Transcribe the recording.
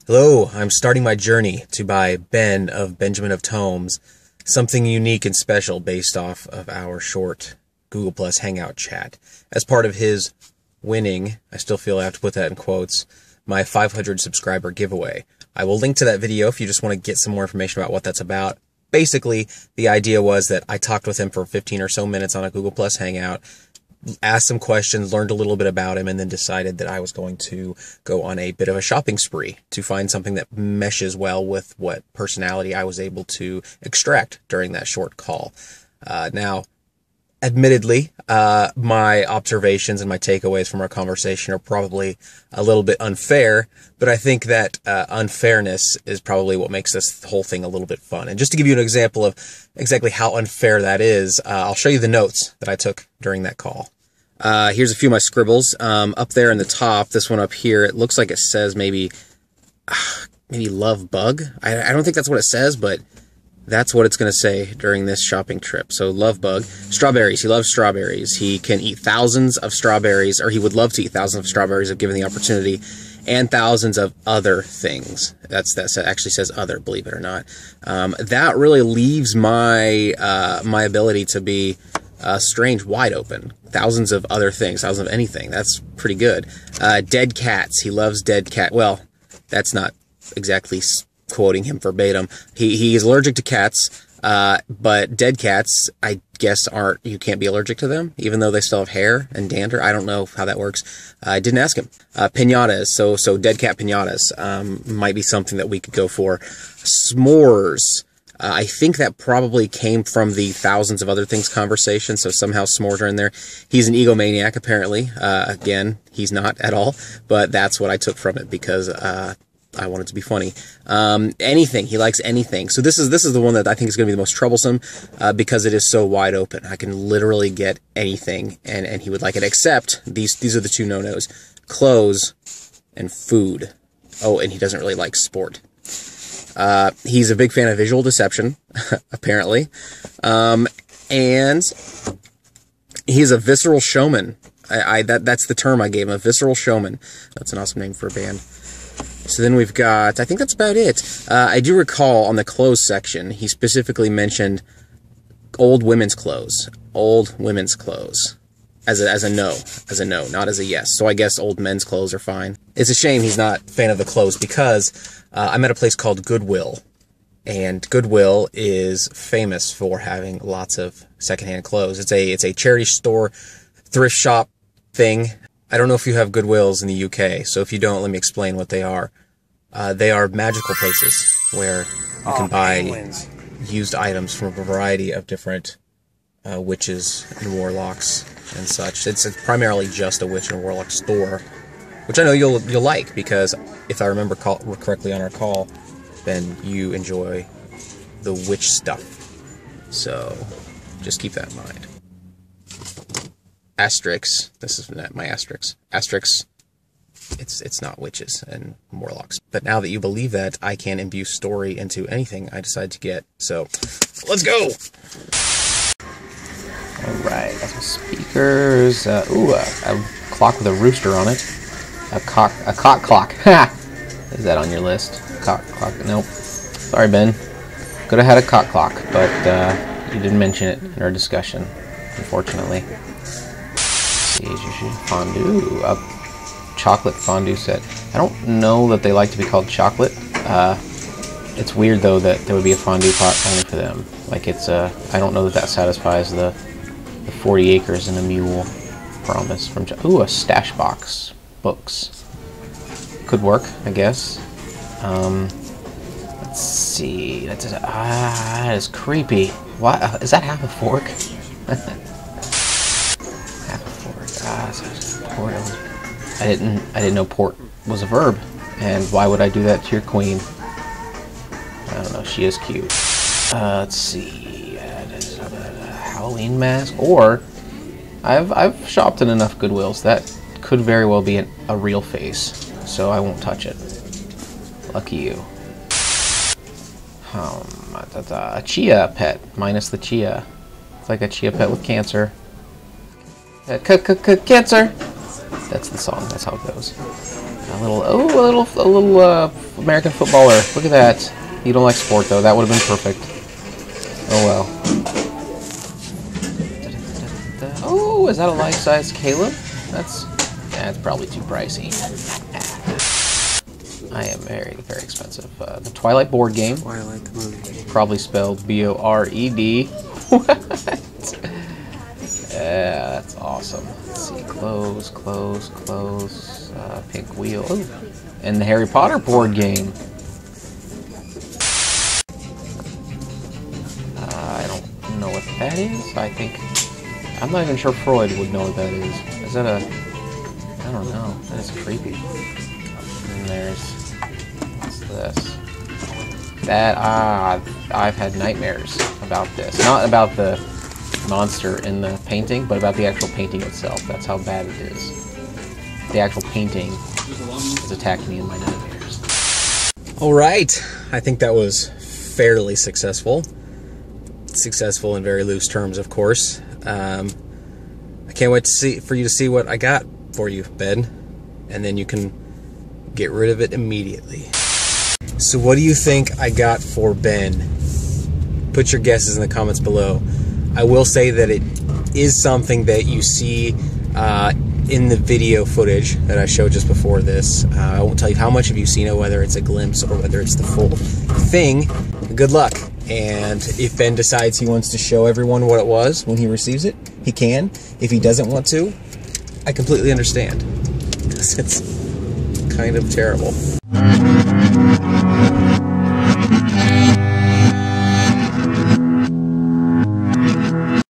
Hello, I'm starting my journey to buy Ben of Benjamin of Tomes, something unique and special based off of our short Google Plus Hangout chat. As part of his winning, I still feel I have to put that in quotes, my 500 subscriber giveaway. I will link to that video if you just want to get some more information about what that's about. Basically, the idea was that I talked with him for 15 or so minutes on a Google Plus Hangout, asked some questions, learned a little bit about him, and then decided that I was going to go on a bit of a shopping spree to find something that meshes well with what personality I was able to extract during that short call. Now, admittedly, my observations and my takeaways from our conversation are probably a little bit unfair, but I think that unfairness is probably what makes this whole thing a little bit fun. And just to give you an example of exactly how unfair that is, I'll show you the notes that I took during that call. Here's a few of my scribbles. Up there in the top, this one up here, it looks like it says maybe love bug. I don't think that's what it says, but that's what it's going to say during this shopping trip. So love bug. Strawberries. He loves strawberries. He can eat thousands of strawberries, or he would love to eat thousands of strawberries if given the opportunity, and thousands of other things. That actually says other, believe it or not. That really leaves my my ability to be strange wide open. Thousands of other things, thousands of anything. That's pretty good. Dead cats. He loves dead cat. Well, that's not exactly quoting him verbatim. He is allergic to cats, but dead cats, I guess, you can't be allergic to them, even though they still have hair and dander. I don't know how that works. I didn't ask him. Piñatas, so dead cat piñatas might be something that we could go for. S'mores. I think that probably came from the thousands of other things conversation, so somehow s'mores are in there. He's an egomaniac, apparently. Again, he's not at all, but that's what I took from it because I want it to be funny. Anything. He likes anything. So this is the one that I think is going to be the most troublesome because it is so wide open. I can literally get anything, and he would like it, except these are the two no-nos. Clothes and food. Oh, and he doesn't really like sport. He's a big fan of visual deception, apparently. And he's a visceral showman. That's the term I gave him, a visceral showman. That's an awesome name for a band. So then we've got, I think that's about it. I do recall on the clothes section, he specifically mentioned old women's clothes. Old women's clothes. As a no, not as a yes. So I guess old men's clothes are fine. It's a shame he's not a fan of the clothes because I'm at a place called Goodwill. And Goodwill is famous for having lots of secondhand clothes. It's a charity store, thrift shop thing. I don't know if you have Goodwills in the UK, so if you don't, let me explain what they are. They are magical places where you can buy used items from a variety of different witches and warlocks and such. It's primarily just a witch and warlock store, which I know you'll like because if I remember correctly on our call, then you enjoy the witch stuff. So just keep that in mind. Asterix. This is my Asterix. Asterix. It's not witches and warlocks. But now that you believe that, I can imbue story into anything I decide to get. So let's go. All right, got some speakers. Ooh, a clock with a rooster on it. A cock clock. Ha! Is that on your list? Cock clock? Nope. Sorry, Ben. Could have had a cock clock, but you didn't mention it in our discussion, unfortunately. Fondue, a chocolate fondue set. I don't know that they like to be called chocolate. It's weird though that there would be a fondue pot only for them. Like it's I don't know that satisfies the 40 acres and a mule promise from. Ooh, a stash box, books. Could work, I guess. Let's see. That is creepy. Why is that half a fork? Port. I didn't know port was a verb, and why would I do that to your queen? I don't know. She is cute. Let's see. Halloween mask, or I've shopped in enough Goodwills that could very well be a real face, so I won't touch it. Lucky you. A chia pet minus the chia. It's like a chia pet with cancer. Cancer. That's the song. That's how it goes. A little American footballer. Look at that. You don't like sport though. That would have been perfect. Oh well. Oh, is that a life-size Caleb? That's probably too pricey. I am very, very expensive. The Twilight board game. Twilight the movie. Probably spelled B-O-R-E-D. What? Yeah, that's awesome. Let's see. Close. Pink wheel. Ooh. And the Harry Potter board game. I don't know what that is. I'm not even sure Freud would know what that is. Is that I don't know. That is creepy. And what's this? I've had nightmares about this. Not about the monster in the painting, but about the actual painting itself. That's how bad it is. The actual painting is attacking me in my nightmares. Alright, I think that was fairly successful. Successful in very loose terms, of course. I can't wait for you to see what I got for you, Ben. And then you can get rid of it immediately. So what do you think I got for Ben? Put your guesses in the comments below. I will say that it is something that you see in the video footage that I showed just before this. I won't tell you how much have you seen it, whether it's a glimpse or whether it's the full thing. Good luck. And if Ben decides he wants to show everyone what it was when he receives it, he can. If he doesn't want to, I completely understand. Because it's kind of terrible.